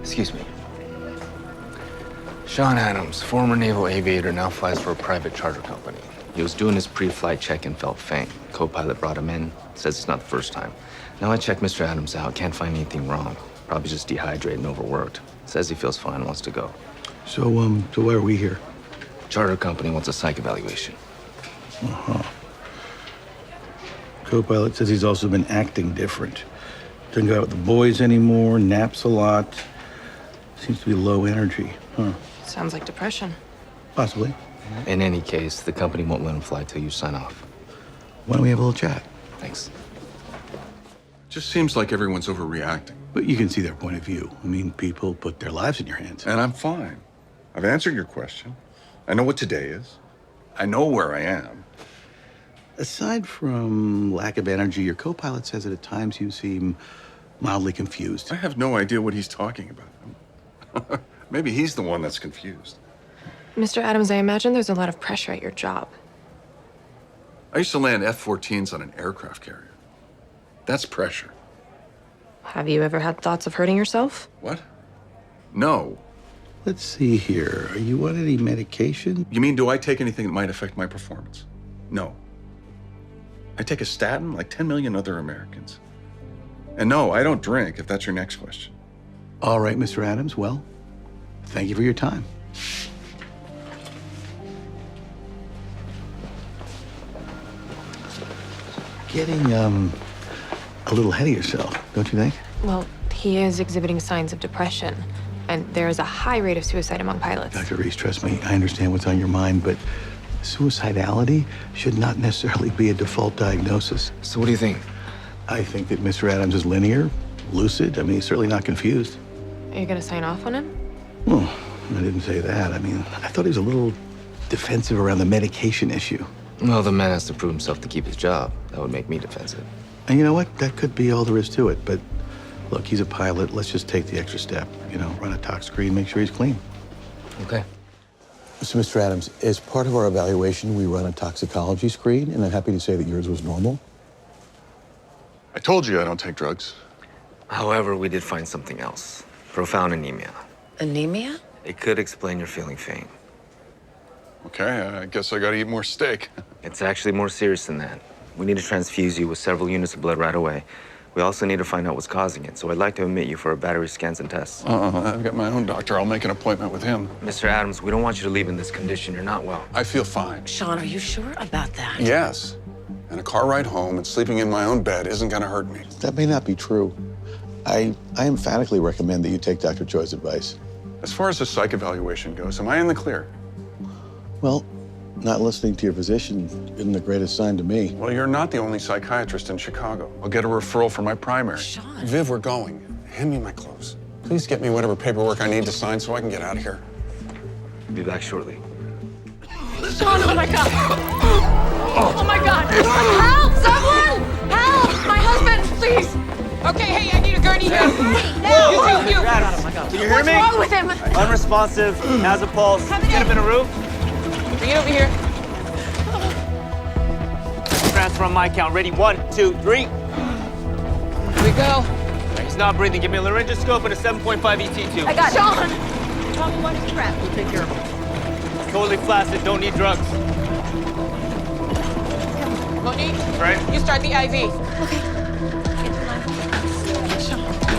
Excuse me. Sean Adams, former naval aviator, now flies for a private charter company. He was doing his pre-flight check and felt faint. Co-pilot brought him in, says it's not the first time. Now I checked Mr. Adams out, can't find anything wrong. Probably just dehydrated and overworked. Says he feels fine, wants to go. So why are we here? Charter company wants a psych evaluation. Uh-huh. Co-pilot says he's also been acting different. Doesn't go out with the boys anymore, naps a lot. Seems to be low energy, huh? Sounds like depression. Possibly. In any case, the company won't let him fly till you sign off. Why don't we have a little chat? Thanks. Just seems like everyone's overreacting. But you can see their point of view. I mean, people put their lives in your hands. And I'm fine. I've answered your question. I know what today is. I know where I am. Aside from lack of energy, your co-pilot says that at times you seem mildly confused. I have no idea what he's talking about. Maybe he's the one that's confused. Mr. Adams, I imagine there's a lot of pressure at your job. I used to land F-14s on an aircraft carrier. That's pressure. Have you ever had thoughts of hurting yourself? What? No. Let's see here. Are you on any medication? You mean, do I take anything that might affect my performance? No. I take a statin like 10 million other Americans. And no, I don't drink, if that's your next question. All right, Mr. Adams. Well, thank you for your time. Getting, a little ahead of yourself, don't you think? Well, he is exhibiting signs of depression, and there is a high rate of suicide among pilots. Dr. Reese, trust me, I understand what's on your mind, but suicidality should not necessarily be a default diagnosis. So what do you think? I think that Mr. Adams is linear, lucid. I mean, he's certainly not confused. Are you gonna sign off on him? Well, I didn't say that. I mean, I thought he was a little defensive around the medication issue. Well, the man has to prove himself to keep his job. That would make me defensive. And you know what? That could be all there is to it. But look, he's a pilot. Let's just take the extra step. You know, run a tox screen, make sure he's clean. Okay. So, Mr. Adams, as part of our evaluation, we run a toxicology screen, and I'm happy to say that yours was normal. I told you I don't take drugs. However, we did find something else. Profound anemia. Anemia? It could explain your feeling faint. Okay, I guess I gotta eat more steak. It's actually more serious than that. We need to transfuse you with several units of blood right away. We also need to find out what's causing it, so I'd like to admit you for a battery scans and tests. I've got my own doctor. I'll make an appointment with him. Mr. Adams, we don't want you to leave in this condition. You're not well. I feel fine. Sean, are you sure about that? Yes. And a car ride home and sleeping in my own bed isn't gonna hurt me. That may not be true. I emphatically recommend that you take Dr. Choi's advice. As far as the psych evaluation goes, am I in the clear? Well, not listening to your physician isn't the greatest sign to me. Well, you're not the only psychiatrist in Chicago. I'll get a referral for my primary. Sean. Viv, we're going. Hand me my clothes. Please get me whatever paperwork I need to sign so I can get out of here. Be back shortly. Sean, oh my God. Oh my God. Help, someone! Help! My husband, please. Okay, hey, I need a gurney here. No! You. Can you hear What's me? wrong with him? Unresponsive, has a pulse. Get him in a room. Bring it over here. Transfer on my count. Ready? 1, 2, 3. Here we go. He's not breathing. Give me a laryngoscope and a 7.5 ET tube. I got Sean. Tell me when to prep. We'll take care of him. Totally flaccid. Don't need drugs. Monique, Right? you start the IV. Okay.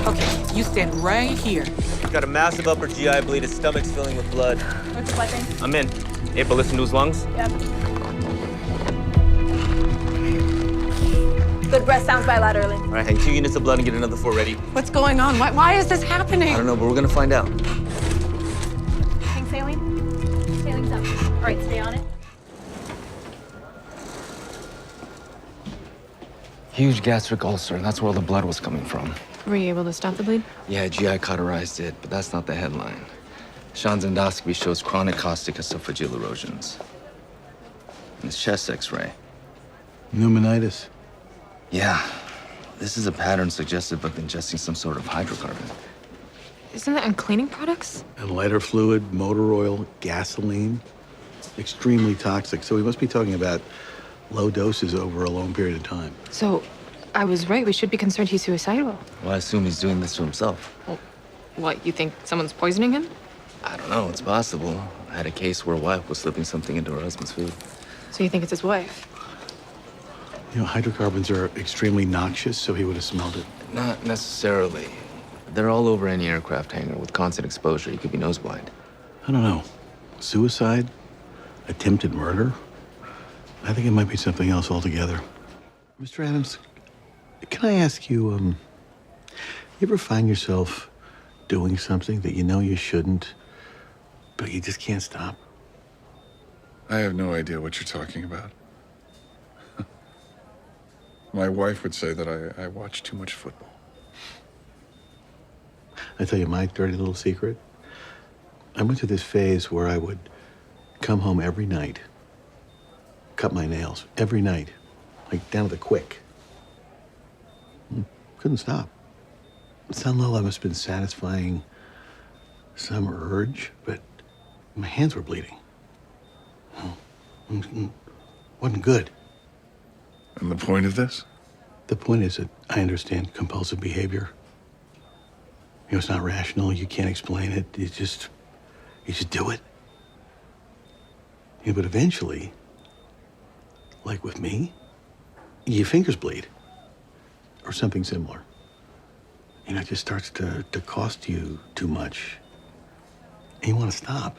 Okay, you stand right here. He's got a massive upper GI bleed. His stomach's filling with blood. What's the weapon? I'm in. April, listen to his lungs. Yep. Good breath sounds bilaterally. All right, hang 2 units of blood and get another 4 ready. What's going on? Why is this I happening? don't know, but we're gonna find out. Hang saline. Sailing's up. All right, stay on it. Huge gastric ulcer. That's where all the blood was coming from. Were you able to stop the bleed? Yeah, GI cauterized it, but that's not the headline. Sean's endoscopy shows chronic caustic esophageal erosions. And his chest x-ray. Pneumonitis. Yeah, this is a pattern suggestive of ingesting some sort of hydrocarbon. Isn't that in cleaning products? And lighter fluid, motor oil, gasoline. Extremely toxic. So we must be talking about low doses over a long period of time. So, I was right. We should be concerned he's suicidal. Well, I assume he's doing this to himself. What, you think someone's poisoning him? I don't know, it's possible. I had a case where a wife was slipping something into her husband's food. So you think it's his wife? You know, hydrocarbons are extremely noxious, so he would have smelled it. Not necessarily. They're all over any aircraft hangar. With constant exposure, you could be nose blind. I don't know. Suicide? Attempted murder? I think it might be something else altogether. Mr. Adams, can I ask you, you ever find yourself doing something that you know you shouldn't, but you just can't stop? I have no idea what you're talking about. My wife would say that I watch too much football. I tell you my dirty little secret. I went through this phase where I would come home every night, cut my nails every night, like down to the quick. Couldn't stop. At some level, I must have been satisfying some urge, but my hands were bleeding. Wasn't good. And the point of this? The point is that I understand compulsive behavior. You know, it's not rational. You can't explain it. You just do it. Yeah, but eventually, like with me, your fingers bleed or something similar. You know, it just starts to cost you too much. And you want to stop.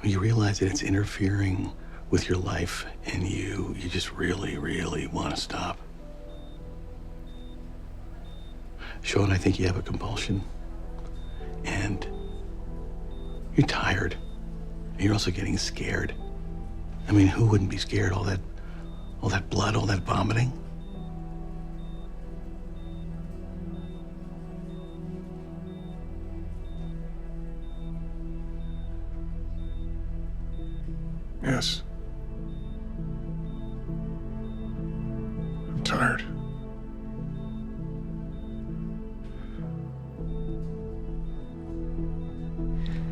You realize that it's interfering with your life and you just really, really want to stop. Sean, I think you have a compulsion. And you're tired. And you're also getting scared. I mean, who wouldn't be scared? All that blood, all that vomiting? Yes. I'm tired.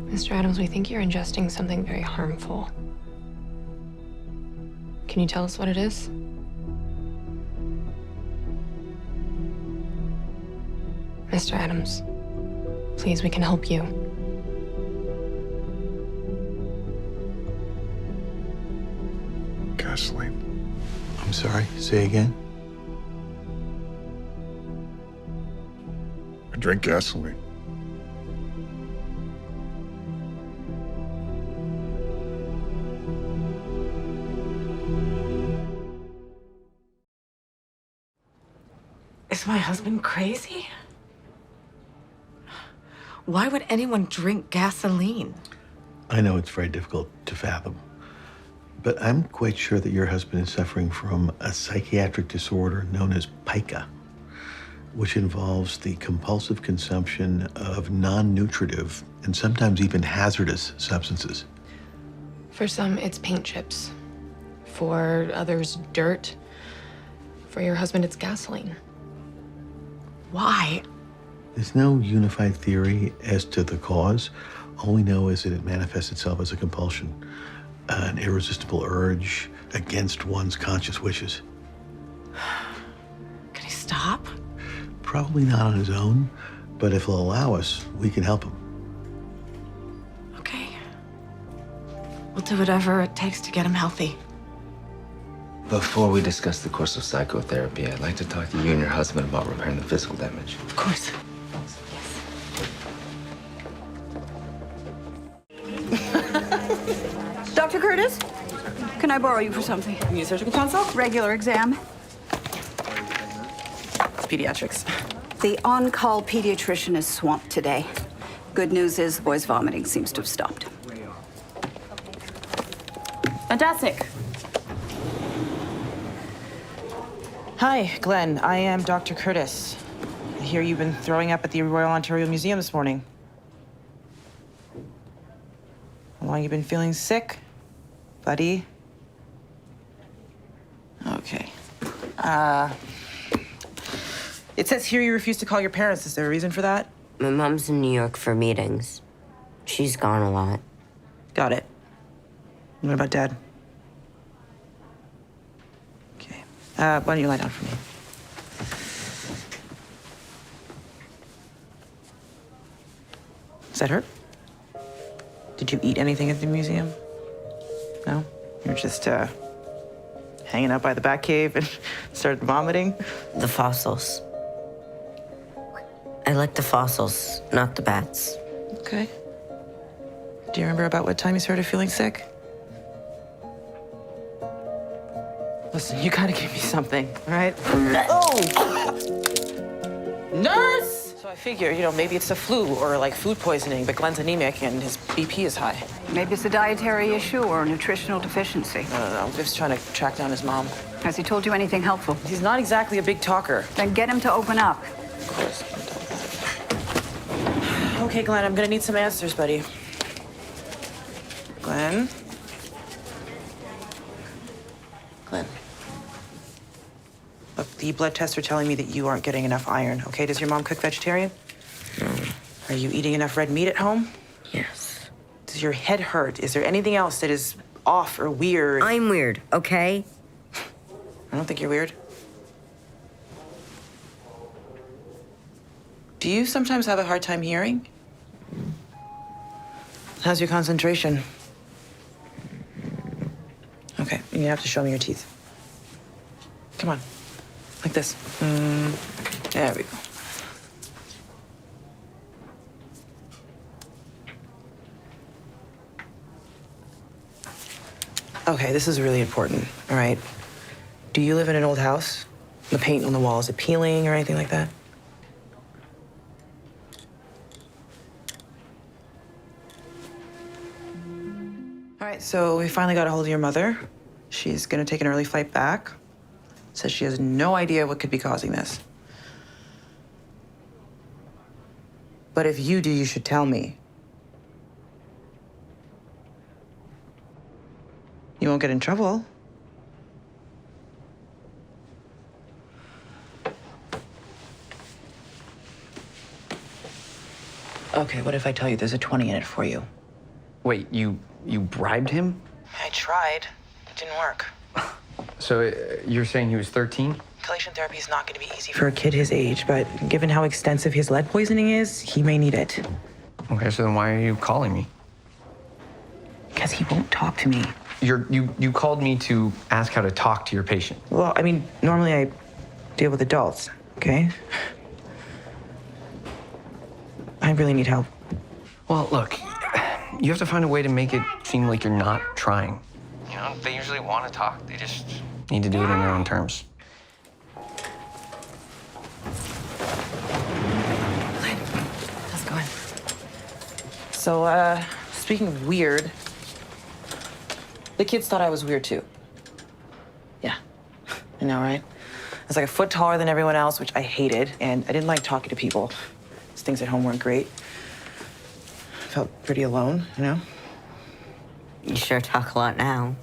Mr. Adams, we think you're ingesting something very harmful. Can you tell us what it is? Mr. Adams, please, we can help you. Gasoline. I'm sorry, say again? I drink gasoline. Is my husband crazy? Why would anyone drink gasoline? I know it's very difficult to fathom, but I'm quite sure that your husband is suffering from a psychiatric disorder known as pica, which involves the compulsive consumption of non-nutritive and sometimes even hazardous substances. For some, it's paint chips. For others, dirt. For your husband, it's gasoline. Why? There's no unified theory as to the cause. All we know is that it manifests itself as a compulsion, an irresistible urge against one's conscious wishes. Can he stop? Probably not on his own, but if he'll allow us, we can help him. Okay. We'll do whatever it takes to get him healthy. Before we discuss the course of psychotherapy, I'd like to talk to you and your husband about repairing the physical damage. Of course. Dr. Curtis, can I borrow you for something? You need a surgical consult? Regular exam. It's pediatrics. The on-call pediatrician is swamped today. Good news is the boy's vomiting seems to have stopped. Fantastic. Hi, Glenn. I am Dr. Curtis. I hear you've been throwing up at the Royal Ontario Museum this morning. How long you been feeling sick, buddy? Okay. It says here you refuse to call your parents. Is there a reason for that? My mom's in New York for meetings. She's gone a lot. Got it. What about Dad? Okay. Why don't you lie down for me? that hurt? Did you eat anything at the museum? No? You're just, hanging out by the bat cave and started vomiting? The fossils. I like the fossils, not the bats. Okay. Do you remember about what time you started feeling sick? Listen, you gotta give me something, all right? Oh! Nurse! So I figure, maybe it's the flu or like food poisoning, but Glenn's anemic and his BP is high. Maybe it's a dietary issue or a nutritional deficiency. No. Viv's trying to track down his mom. Has he told you anything helpful? He's not exactly a big talker. Then get him to open up. Of course. Okay, Glenn, I'm gonna need some answers, buddy. Glenn? Glenn. Look, the blood tests are telling me that you aren't getting enough iron, okay? Does your mom cook vegetarian? No. Are you eating enough red meat at home? Yes. Does your head hurt? Is there anything else that is off or weird? I'm weird, okay? I don't think you're weird. Do you sometimes have a hard time hearing? How's your concentration? Okay, you have to show me your teeth. Come on, like this. There we go. Okay, this is really important, all right? Do you live in an old house? The paint on the wall, is it peeling or anything like that? All right, so we finally got a hold of your mother. She's gonna take an early flight back. Says she has no idea what could be causing this. But if you do, you should tell me. You won't get in trouble. Okay, what if I tell you there's a 20 in it for you? Wait, you bribed him? I tried. It didn't work. So you're saying he was 13? Chelation therapy is not going to be easy for a kid his age, but given how extensive his lead poisoning is, he may need it. Okay, so then why are you calling me? Because he won't talk to me. You called me to ask how to talk to your patient. Well, I mean, normally I deal with adults, okay? I really need help. Well, look, you have to find a way to make it seem like you're not trying. You know, they usually want to talk. They just need to do it on their own terms. How's it going? So, speaking of weird, the kids thought I was weird too. Yeah, I know, right? I was like a foot taller than everyone else, which I hated, and I didn't like talking to people. Things at home weren't great. Felt pretty alone, you know? You sure talk a lot now.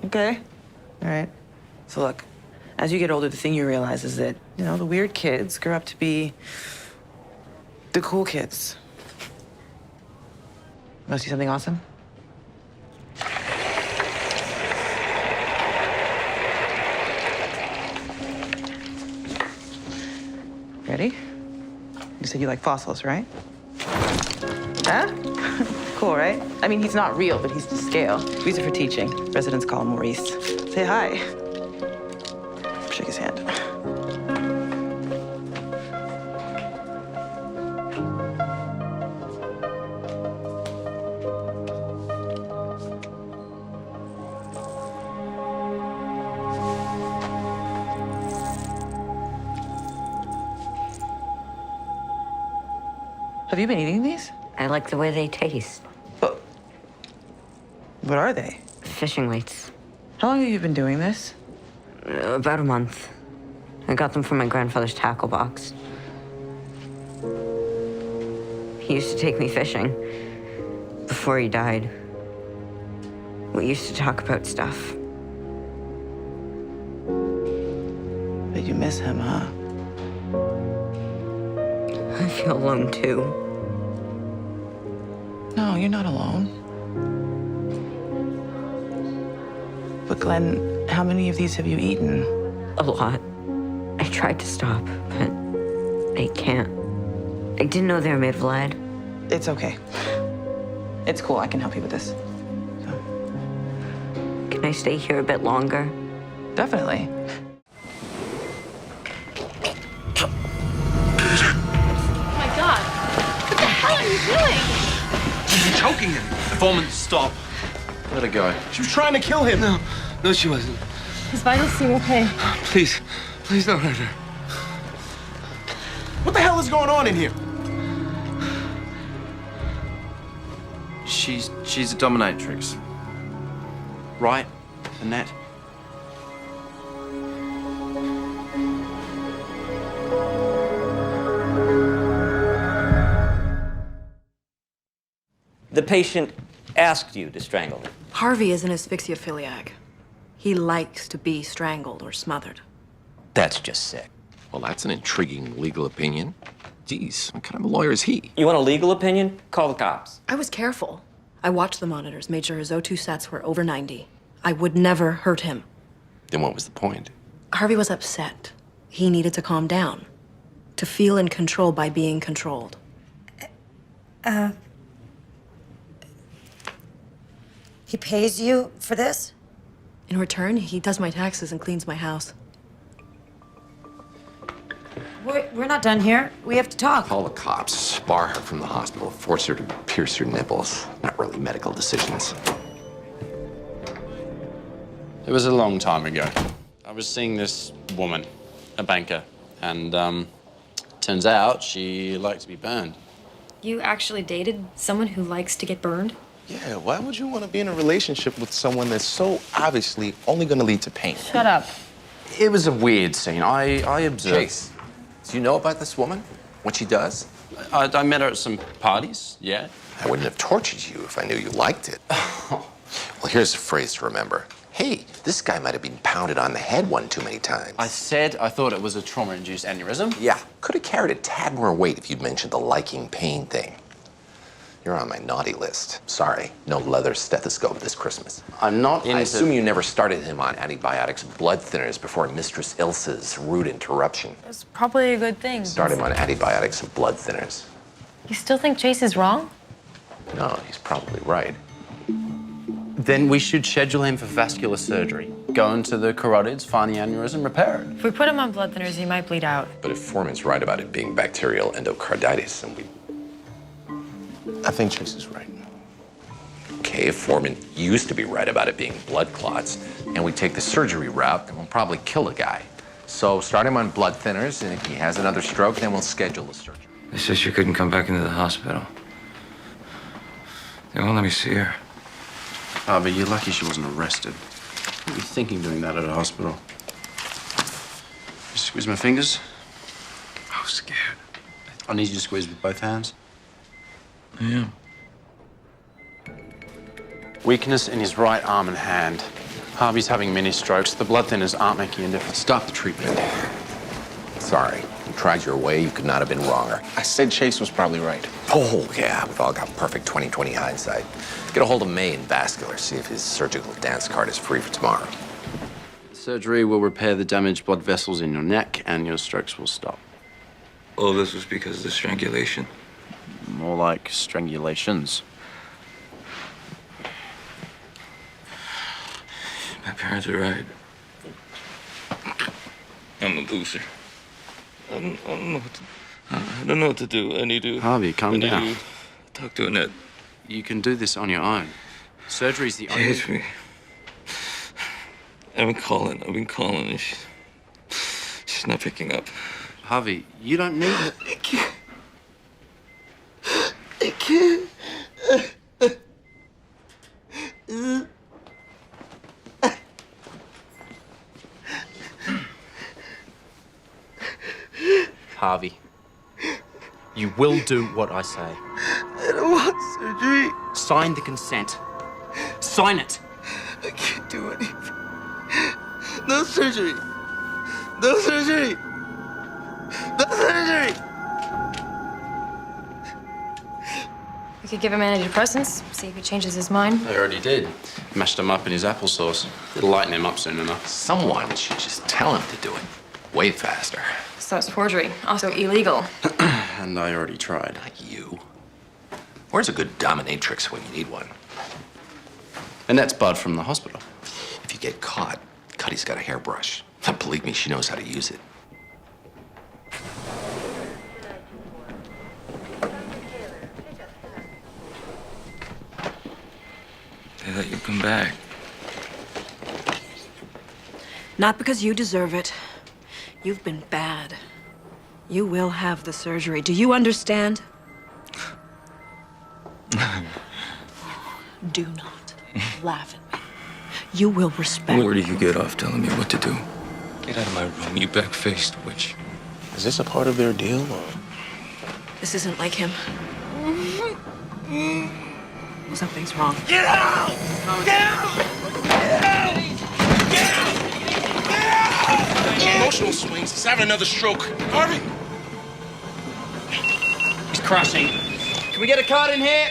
Okay. All right. So look, as you get older, the thing you realize is that, the weird kids grow up to be the cool kids. Want to see something awesome? Ready? You said you like fossils, right? Huh? Cool, right? I mean, he's not real, but he's to scale. We use it for teaching. Residents call him Maurice. Say hi. Shake his hand. Have you been eating these? I like the way they taste. What are they? Fishing weights. How long have you been doing this? About a month. I got them from my grandfather's tackle box. He used to take me fishing before he died. We used to talk about stuff. But you miss him, huh? I feel alone, too. No, you're not alone. But Glenn, how many of these have you eaten? A lot. I tried to stop, but I can't. I didn't know they were made of lead. It's okay. It's cool. I can help you with this. Can I stay here a bit longer? Definitely. Oh my God. What the hell are you doing? She's choking him. Foreman, stop. Let it go. She was trying to kill him. No, she wasn't. His vitals seem okay. Please don't hurt her. What the hell is going on in here? She's a dominatrix. Right, Annette? The patient asked you to strangle him. Harvey is an asphyxiophiliac. He likes to be strangled or smothered. That's just sick. Well, that's an intriguing legal opinion. Geez, what kind of a lawyer is he? You want a legal opinion? Call the cops. I was careful. I watched the monitors, made sure his O2 sats were over 90. I would never hurt him. Then what was the point? Harvey was upset. He needed to calm down, to feel in control by being controlled. He pays you for this? In return, he does my taxes and cleans my house. We're not done here. We have to talk. Call the cops, bar her from the hospital, force her to pierce her nipples. Not really medical decisions. It was a long time ago. I was seeing this woman, a banker, and turns out she liked to be burned. You actually dated someone who likes to get burned? Yeah, why would you want to be in a relationship with someone that's so obviously only going to lead to pain? Shut up. It was a weird scene. I observed. Chase, do you know about this woman? What she does? I met her at some parties, yeah. I wouldn't have tortured you if I knew you liked it. Well, here's a phrase to remember. Hey, this guy might have been pounded on the head one too many times. I said I thought it was a trauma-induced aneurysm. Yeah, could have carried a tad more weight if you'd mentioned the liking pain thing. You're on my naughty list. Sorry, no leather stethoscope this Christmas. I'm not into... I assume you never started him on antibiotics and blood thinners before Mistress Ilse's rude interruption. It's probably a good thing. Start him on antibiotics and blood thinners. You still think Chase is wrong? No, he's probably right. Then we should schedule him for vascular surgery. Go into the carotids, find the aneurysm, repair it. If we put him on blood thinners, he might bleed out. But if Foreman's right about it being bacterial endocarditis, then we... I think Chase is right. Okay, if Foreman used to be right about it being blood clots, and we take the surgery route, then we'll probably kill the guy. So start him on blood thinners, and if he has another stroke, then we'll schedule the surgery. They said she couldn't come back into the hospital. They won't let me see her. Oh, but you're lucky she wasn't arrested. What were you thinking doing that at a hospital? Just squeeze my fingers. I was scared. I need you to squeeze with both hands. I am. Weakness in his right arm and hand. Harvey's having mini strokes. The blood thinners aren't making a difference. Stop the treatment. Sorry. You tried your way. You could not have been wronger. I said Chase was probably right. Oh, yeah. We've all got perfect 20/20 hindsight. Get a hold of May in vascular. See if his surgical dance card is free for tomorrow. Surgery will repair the damaged blood vessels in your neck, and your strokes will stop. All this was because of the strangulation. More like strangulations. My parents are right. I'm a loser. I don't know what to do. I need to... Harvey, calm down. I need to talk to Annette. You can do this on your own. Surgery's the She only... hates me. I've been calling, and she's not picking up. Harvey, you don't need... I can't. I can't. Harvey, you will do what I say. I don't want surgery. Sign the consent. Sign it. I can't do anything. No surgery. No surgery. No surgery. We could give him antidepressants, see if he changes his mind. I already did. Mashed him up in his applesauce. It'll lighten him up soon enough. Someone should just tell him to do it. Way faster. So it's forgery, also illegal. And I already tried. Not you. Where's a good dominatrix when you need one? Annette's Bud from the hospital. If you get caught, Cuddy's got a hairbrush. Believe me, she knows how to use it. They let you come back. Not because you deserve it. You've been bad. You will have the surgery. Do you understand? Do not laugh at me. You will respect. Where do you get off telling me what to do? Get out of my room, you back-faced witch. Is this a part of their deal, or? This isn't like him. Something's wrong. Get out! Get out! Get out! Get out! Get out! Emotional swings. He's having another stroke. Harvey! He's crushing. Can we get a card in here?